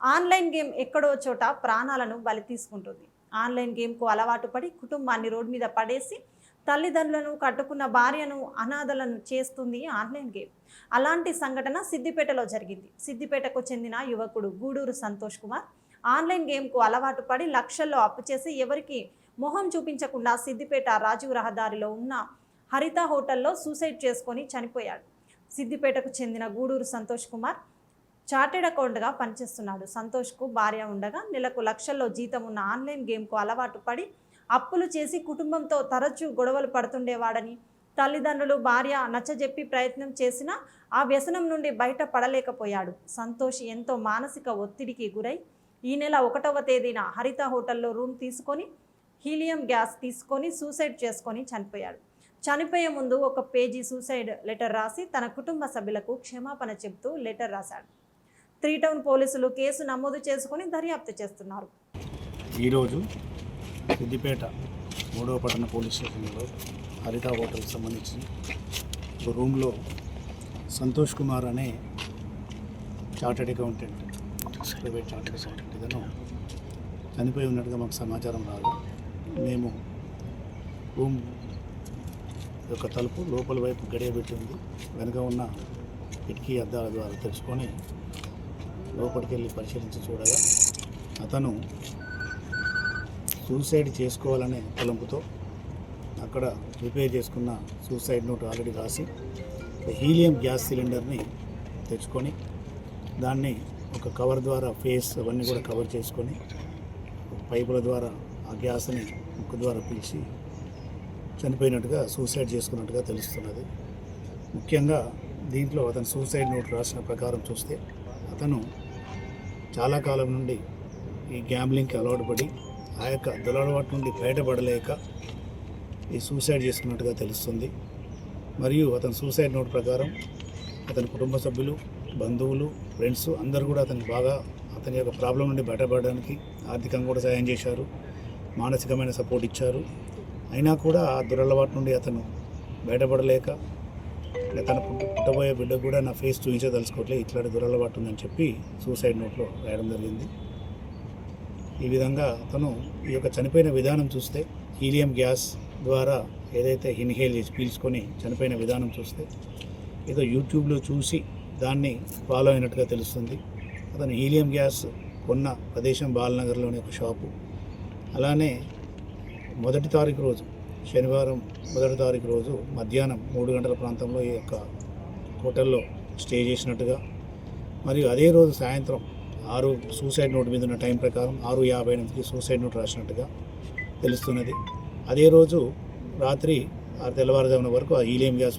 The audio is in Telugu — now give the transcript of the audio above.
ఆన్లైన్ గేమ్ ఎక్కడో చోట ప్రాణాలను బలి తీసుకుంటుంది. ఆన్లైన్ గేమ్కు అలవాటు పడి కుటుంబాన్ని రోడ్డు మీద పడేసి తల్లిదండ్రులను కట్టుకున్న భార్యను అనాథలను చేస్తుంది ఆన్లైన్ గేమ్. అలాంటి సంఘటన సిద్దిపేటలో జరిగింది. సిద్దిపేటకు చెందిన యువకుడు గూడూరు సంతోష్ కుమార్ ఆన్లైన్ గేమ్కు అలవాటు పడి లక్షల్లో అప్పు చేసి ఎవరికి మొహం చూపించకుండా సిద్దిపేట రాజీవ్ రహదారిలో ఉన్న హరిత హోటల్లో సూసైడ్ చేసుకొని చనిపోయాడు. సిద్దిపేటకు చెందిన గూడూరు సంతోష్ కుమార్ చార్టెడ్ అకౌంట్గా పనిచేస్తున్నాడు. సంతోష్కు భార్య ఉండగా నెలకు లక్షల్లో జీతం ఉన్న ఆన్లైన్ గేమ్కు అలవాటు పడి అప్పులు చేసి కుటుంబంతో తరచూ గొడవలు పడుతుండేవాడని, తల్లిదండ్రులు భార్య నచ్చజెప్పి ప్రయత్నం చేసినా ఆ వ్యసనం నుండి బయట పడలేకపోయాడు. సంతోష్ ఎంతో మానసిక ఒత్తిడికి గురై ఈ నెల 1వ తేదీన హరిత హోటల్లో రూమ్ తీసుకొని హీలియం గ్యాస్ తీసుకొని సూసైడ్ చేసుకొని చనిపోయాడు. చనిపోయే ముందు ఒక పేజీ సూసైడ్ లెటర్ రాసి తన కుటుంబ సభ్యులకు క్షమాపణ చెబుతూ లెటర్ రాశాడు. 3 టౌన్ పోలీసులు కేసు నమోదు చేసుకుని దర్యాప్తు చేస్తున్నారు. ఈరోజు సిద్దిపేట 3వ పట్టణ పోలీస్ స్టేషన్లో హరిత హోటల్కి సంబంధించి ఒక రూమ్లో సంతోష్ కుమార్ అనే chartered accountant, private chartered accountant ఇతను చనిపోయి ఉన్నట్టుగా మాకు సమాచారం రాదు. మేము రూమ్ యొక్క తలుపు లోపల వైపు గడియబెట్టి ఉంది. వెనుక ఉన్న కిటికీ అద్దాల ద్వారా తెలుసుకొని లోపలికి వెళ్ళి పరిశీలించి చూడగా అతను సూసైడ్ చేసుకోవాలనే తలంపుతో అక్కడ ప్రిపేర్ చేసుకున్న సూసైడ్ నోట్ ఆల్రెడీ రాసి హీలియం గ్యాస్ సిలిండర్ని తెచ్చుకొని దాన్ని ఒక కవర్ ద్వారా ఫేస్ అవన్నీ కూడా కవర్ చేసుకొని పైపుల ద్వారా ఆ గ్యాస్ని ముక్కు ద్వారా పీల్చి చనిపోయినట్టుగా సూసైడ్ చేసుకున్నట్టుగా తెలుస్తున్నది. ముఖ్యంగా దీంట్లో అతను సూసైడ్ నోట్ రాసిన ప్రకారం చూస్తే అతను చాలా కాలం నుండి ఈ గ్యాంబ్లింగ్కి అలవాటు పడి ఆ యొక్క దురలవాటు నుండి బయటపడలేక ఈ సూసైడ్ చేసుకున్నట్టుగా తెలుస్తుంది. మరియు అతని సూసైడ్ నోట్ ప్రకారం అతని కుటుంబ సభ్యులు, బంధువులు, ఫ్రెండ్స్ అందరూ కూడా అతని యొక్క ప్రాబ్లం నుండి బయటపడడానికి ఆర్థికంగా కూడా సాయం చేశారు, మానసికమైన సపోర్ట్ ఇచ్చారు. అయినా కూడా ఆ దురలవాటు నుండి అతను బయటపడలేక తన పుట్టబోయే బిడ్డకు కూడా నా ఫేస్ చూపించదలుచుకోవట్లేదు, ఇట్లాంటి దురలవాటు ఉందని చెప్పి సూసైడ్ నోట్లో రాయడం జరిగింది. ఈ విధంగా అతను ఈ యొక్క చనిపోయిన విధానం చూస్తే హీలియం గ్యాస్ ద్వారా ఏదైతే ఇన్హేల్ చేసి పీల్చుకొని చనిపోయిన విధానం చూస్తే ఏదో యూట్యూబ్లో చూసి దాన్ని ఫాలో అయినట్టుగా తెలుస్తుంది. అతను హీలియం గ్యాస్ కొన్న ప్రదేశం బాలనగర్లోని ఒక షాపు. అలానే 1వ తారీఖు రోజు, శనివారం 1వ తారీఖు రోజు మధ్యాహ్నం 3 గంటల ప్రాంతంలో ఈ యొక్క హోటల్లో స్టే చేసినట్టుగా, మరియు అదే రోజు సాయంత్రం 6 సూసైడ్ నోట్ మీద ఉన్న టైం ప్రకారం 6:58కి సూసైడ్ నోట్ రాసినట్టుగా తెలుస్తున్నది. అదే రోజు రాత్రి తెల్లవారుజామున వరకు ఆ హీలియం గ్యాస్